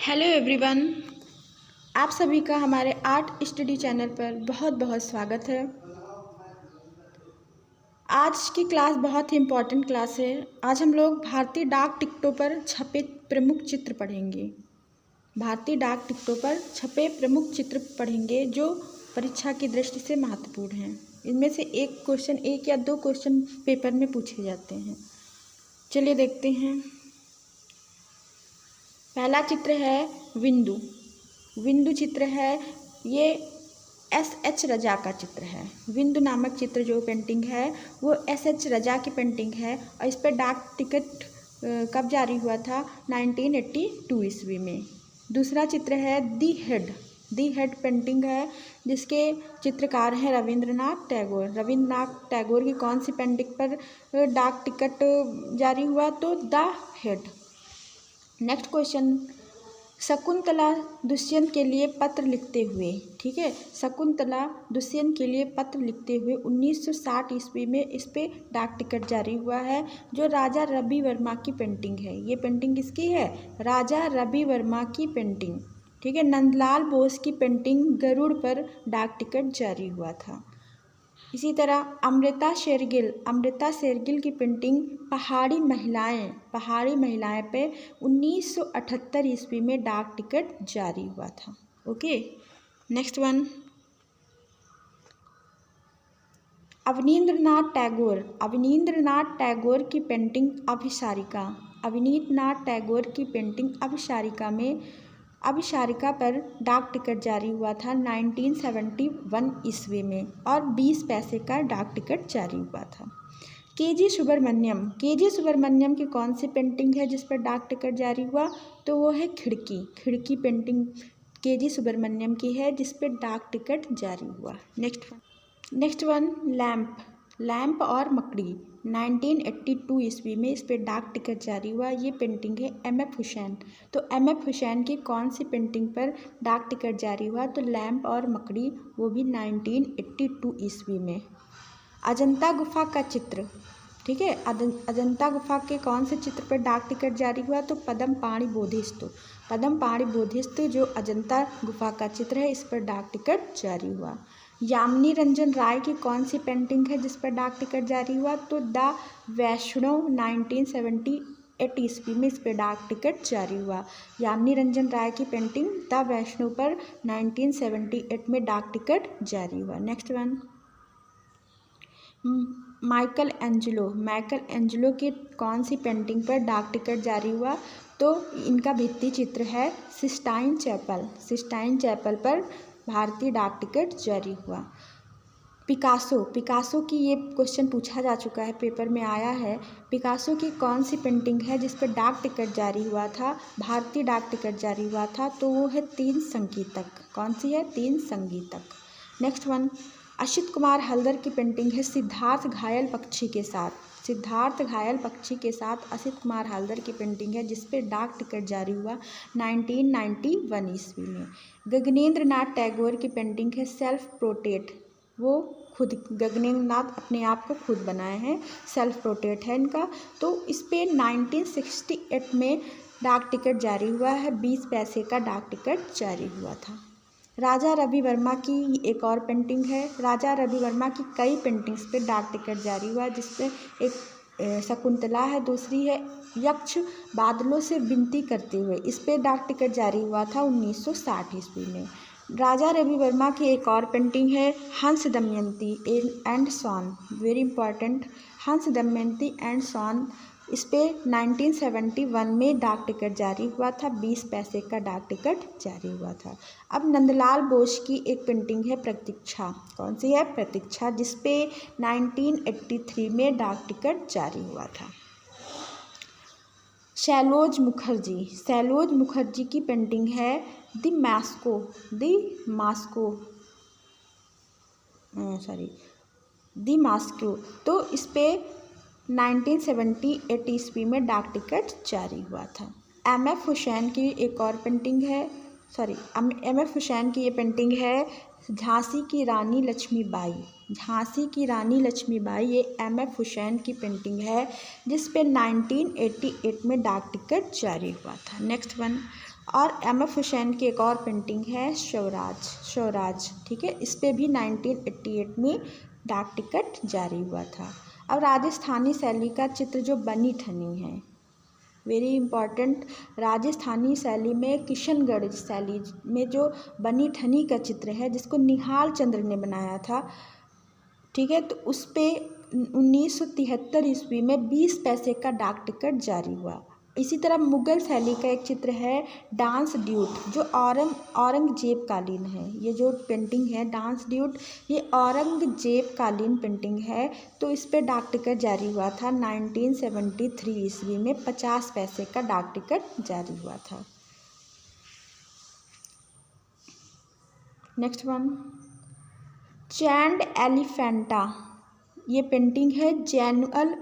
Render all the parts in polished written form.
Hello everyone, आप सभी का हमारे आर्ट स्टडी चैनल पर बहुत बहुत स्वागत है। आज की क्लास बहुत ही इम्पोर्टेंट क्लास है। आज हम लोग भारतीय डाक टिकटों पर छपे प्रमुख चित्र पढ़ेंगे। भारतीय डाक टिकटों पर छपे प्रमुख चित्र पढ़ेंगे जो परीक्षा की दृष्टि से महत्वपूर्ण हैं। इनमें से एक या दो क्वेश्चन पेपर में पूछे जाते हैं। चलिए देखते हैं। पहला चित्र है विंदु। विंदु चित्र है, ये एस.एच. रजा का चित्र है। विंदु नामक चित्र जो पेंटिंग है वो एस.एच. रजा की पेंटिंग है और इस पर डाक टिकट कब जारी हुआ था? 1982 ईस्वी में। दूसरा चित्र है the head. The head painting है जिसके चित्रकार हैं रविंद्रनाथ टैगोर। रविंद्रनाथ टैगोर की कौन सी पेंटिंग पर डाक टिकट जारी हुआ? तो the head. Next question, Shakuntala Dushyant के लिए पत्र लिखते हुए, ठीक है, शकुंतला दुष्यंत के लिए पत्र लिखते हुए 1960 ईस्वी में इस पे डाक टिकट जारी हुआ है जो राजा रवि वर्मा की पेंटिंग है। ये पेंटिंग किसकी है? राजा रवि वर्मा की पेंटिंग, ठीक है। नंदलाल बोस की पेंटिंग गरुड़ पर डाक टिकट जारी हुआ था। इसी तरह अमृता शेरगिल की पेंटिंग पहाड़ी महिलाएं पे 1978 ईस्वी में डाक टिकट जारी हुआ था। Okay, next one, Abanindranath Tagore की पेंटिंग अभिसारिका में अभिसारिका पर डाक टिकट जारी हुआ था 1971 ईस्वी में और 20 पैसे का डाक टिकट जारी हुआ था। के.जी. सुब्रमण्यम की कौन सी पेंटिंग है जिस पर डाक टिकट जारी हुआ? तो वो है खिड़की पेंटिंग के.जी. सुब्रमण्यम की है जिस पर डाक टिकट जारी हुआ। नेक्स्ट वन, लैंप और मकड़ी 1982 ईस्वी में इस पर डाक टिकट जारी हुआ। ये पेंटिंग है M.F. हुसैन। तो M.F. हुसैन की कौन सी पेंटिंग पर डाक टिकट जारी हुआ? तो लैंप और मकड़ी, वो भी 1982 ईस्वी में। अजंता गुफा का चित्र, ठीक है, अजंता गुफा के कौन से चित्र पर डाक टिकट जारी हुआ? तो पद्मपाणि बोधिसत्व जो अजंता गुफा का चित्र है इस पर डाक टिकट जारी हुआ। यामिनी रंजन राय की कौन सी पेंटिंग है जिस पर डाक टिकट जारी हुआ? तो द वैष्णव 1978 ईस्वी में इस पर डाक टिकट जारी हुआ। यामिनी रंजन राय की पेंटिंग द वैष्णव पर 1978 में डाक टिकट जारी हुआ। नेक्स्ट वन, माइकल एंजेलो की कौन सी पेंटिंग पर डाक टिकट जारी हुआ? तो इनका भित्ति चित्र है सिस्टाइन चैपल पर भारतीय डाक टिकट जारी हुआ। पिकासो की ये क्वेश्चन पूछा जा चुका है, पेपर में आया है। पिकासो की कौन सी पेंटिंग है जिस पर डाक टिकट जारी हुआ था? भारतीय डाक टिकट जारी हुआ था, तो वो है तीन संगीतक। कौन सी है? तीन संगीतक। नेक्स्ट वन, असित कुमार हल्दर की पेंटिंग है सिद्धार्थ घायल पक्षी के साथ असित कुमार हल्दर की पेंटिंग है जिस पे डाक टिकट जारी हुआ 1991 ईस्वी में। गगनेंद्र नाथ टैगोर की पेंटिंग है सेल्फ पोर्ट्रेट। वो खुद गगनेंद्र नाथ अपने आप को खुद बनाए हैं, सेल्फ पोर्ट्रेट है इनका। तो इस पे 1968 में डाक टिकट जारी हुआ है, 20 पैसे का डाक टिकट जारी हुआ था। राजा रवि वर्मा की एक और पेंटिंग है। राजा रवि वर्मा की कई पेंटिंग्स पे डाक टिकट जारी हुआ जिसपे एक शकुंतला है, दूसरी है यक्ष बादलों से विनती करते हुए, इस पे डाक टिकट जारी हुआ था 1960 ईस्वी में। राजा रवि वर्मा की एक और पेंटिंग है Hamsa Damayanti and swan, very important, Hamsa Damayanti and sworn. इस पे 1971 में डाक टिकट जारी हुआ था, 20 पैसे का डाक टिकट जारी हुआ था। अब नंदलाल बोस की एक पेंटिंग है प्रतीक्षा। कौन सी है? प्रतीक्षा, जिस पे 1983 में डाक टिकट जारी हुआ था। शैलोज मुखर्जी की पेंटिंग है द मास्को। तो इस पे 1978 ईस्वी में डाक टिकट जारी हुआ था। M.F. हुसैन की एक और पेंटिंग है, M.F. हुसैन की ये पेंटिंग है झांसी की रानी लक्ष्मीबाई, ये M.F. हुसैन की पेंटिंग है जिस पे 1988 में डाक टिकट जारी हुआ था। नेक्स्ट वन, और M.F. हुसैन की एक और पेंटिंग है स्वराज, ठीक है। इस पे भी 1988 में डाक टिकट जारी हुआ था। अब राजस्थानी शैली का चित्र जो बनी ठनी है, वेरी इम्पॉर्टेंट, राजस्थानी शैली में किशनगढ़ शैली में जो बनी ठनी का चित्र है जिसको निहाल चंद्र ने बनाया था, ठीक है। तो उस पे 1973 ईस्वी में 20 पैसे का डाक टिकट जारी हुआ। इसी तरह मुगल शैली का एक चित्र है डांस ड्यूट जो औरंगजेब कालीन है। ये जो पेंटिंग है डांस ड्यूट, ये औरंगजेब कालीन पेंटिंग है। तो इस पे डाक टिकट जारी हुआ था 1973 ईस्वी में, 50 पैसे का डाक टिकट जारी हुआ था। नेक्स्ट वन, चैंड एलिफेंटा, ये पेंटिंग है जैनुअल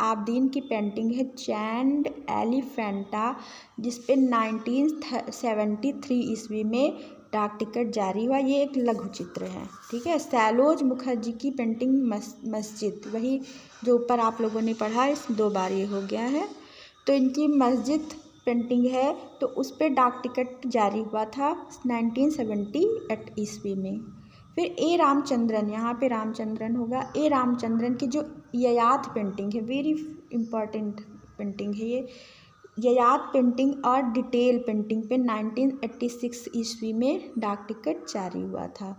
आबदीन की पेंटिंग है चैंड एलिफेंटा, जिस पे 1973 ईस्वी में डाक टिकट जारी हुआ। ये एक लघु चित्र है, ठीक है। सैलोज मुखर्जी की पेंटिंग मस्जिद, वही जो ऊपर आप लोगों ने पढ़ा, इस 2 बार ये हो गया है। तो इनकी मस्जिद पेंटिंग है, तो उस पर डाक टिकट जारी हुआ था 1978 ईस्वी में। फिर ए रामचंद्रन, यहाँ पे रामचंद्रन होगा, ए रामचंद्रन की जो ययात पेंटिंग है, वेरी इम्पॉर्टेंट पेंटिंग है ये। ययात पेंटिंग और डिटेल पेंटिंग पे 1986 ईस्वी में डाक टिकट जारी हुआ था।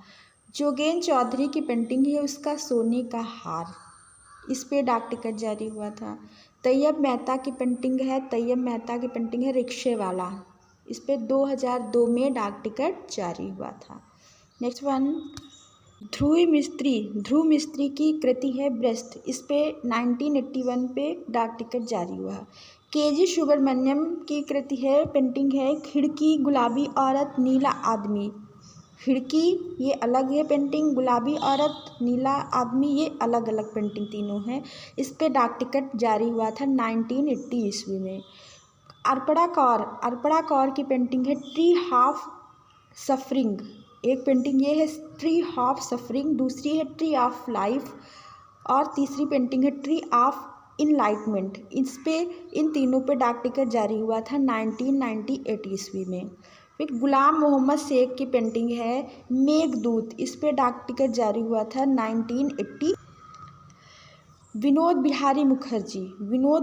जोगेन चौधरी की पेंटिंग है उसका सोने का हार, इस पे डाक टिकट जारी हुआ था। तैयब मेहता की पेंटिंग है रिक्शे वाला, इस पे 2002 में डाक टिकट जारी हुआ था। नेक्स्ट वन, ध्रुव मिस्त्री की कृति है ब्रेस्ट, इस पे 1981 पे डाक टिकट जारी हुआ। KG सुब्रमण्यम की कृति है पेंटिंग है खिड़की, गुलाबी औरत, नीला आदमी। खिड़की ये अलग है पेंटिंग, गुलाबी औरत, नीला आदमी ये अलग अलग पेंटिंग तीनों हैं। इस पे डाक टिकट जारी हुआ था 1980 ईस्वी में। अर्पणा कौर की पेंटिंग है ट्री ऑफ सफरिंग, एक पेंटिंग ये है ट्री ऑफ सफरिंग, दूसरी है ट्री ऑफ लाइफ और तीसरी पेंटिंग है ट्री ऑफ इनलाइटमेंट। इस पे इन तीनों पे डाक टिकट जारी हुआ था 1998 ईस्वी में। फिर गुलाम मोहम्मद शेख की पेंटिंग है मेघदूत, इस पे डाक टिकट जारी हुआ था 1980। विनोद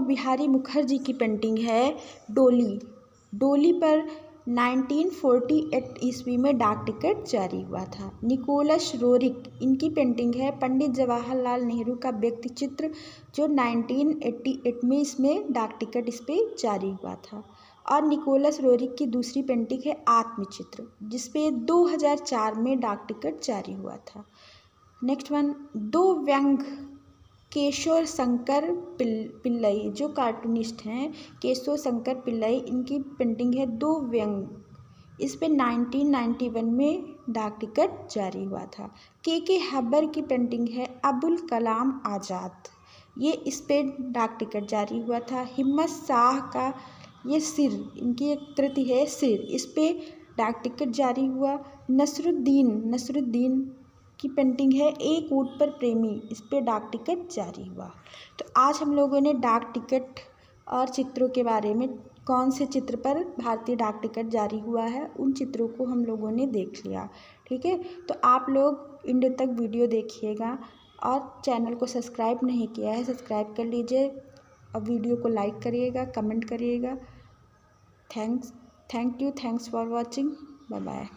बिहारी मुखर्जी की पेंटिंग है डोली पर 1948 ईस्वी में डाक टिकट जारी हुआ था। निकोलस रोरिक, इनकी पेंटिंग है पंडित जवाहरलाल नेहरू का व्यक्ति चित्र, जो 1988 में इसमें डाक टिकट इस पे जारी हुआ था। और निकोलस रोरिक की दूसरी पेंटिंग है आत्मचित्र, जिसपे 2004 में डाक टिकट जारी हुआ था। नेक्स्ट वन, 2 व्यंग, केशव शंकर पिल्लई जो कार्टूनिस्ट हैं, केशव शंकर पिल्लई, इनकी पेंटिंग है 2 व्यंग, इस पे 1991 में डाक टिकट जारी हुआ था। के हब्बर की पेंटिंग है अबुल कलाम आज़ाद, ये इस पे डाक टिकट जारी हुआ था। हिम्मत शाह का ये सिर, इनकी एक कृति है सिर, इस पे डाक टिकट जारी हुआ। नसरुद्दीन की पेंटिंग है एक ऊँट पर प्रेमी, इस पे डाक टिकट जारी हुआ। तो आज हम लोगों ने डाक टिकट और चित्रों के बारे में, कौन से चित्र पर भारतीय डाक टिकट जारी हुआ है, उन चित्रों को हम लोगों ने देख लिया, ठीक है। तो आप लोग एंड तक वीडियो देखिएगा और चैनल को सब्सक्राइब नहीं किया है सब्सक्राइब कर लीजिए और वीडियो को लाइक करिएगा, कमेंट करिएगा। Thanks for watching, bye bye.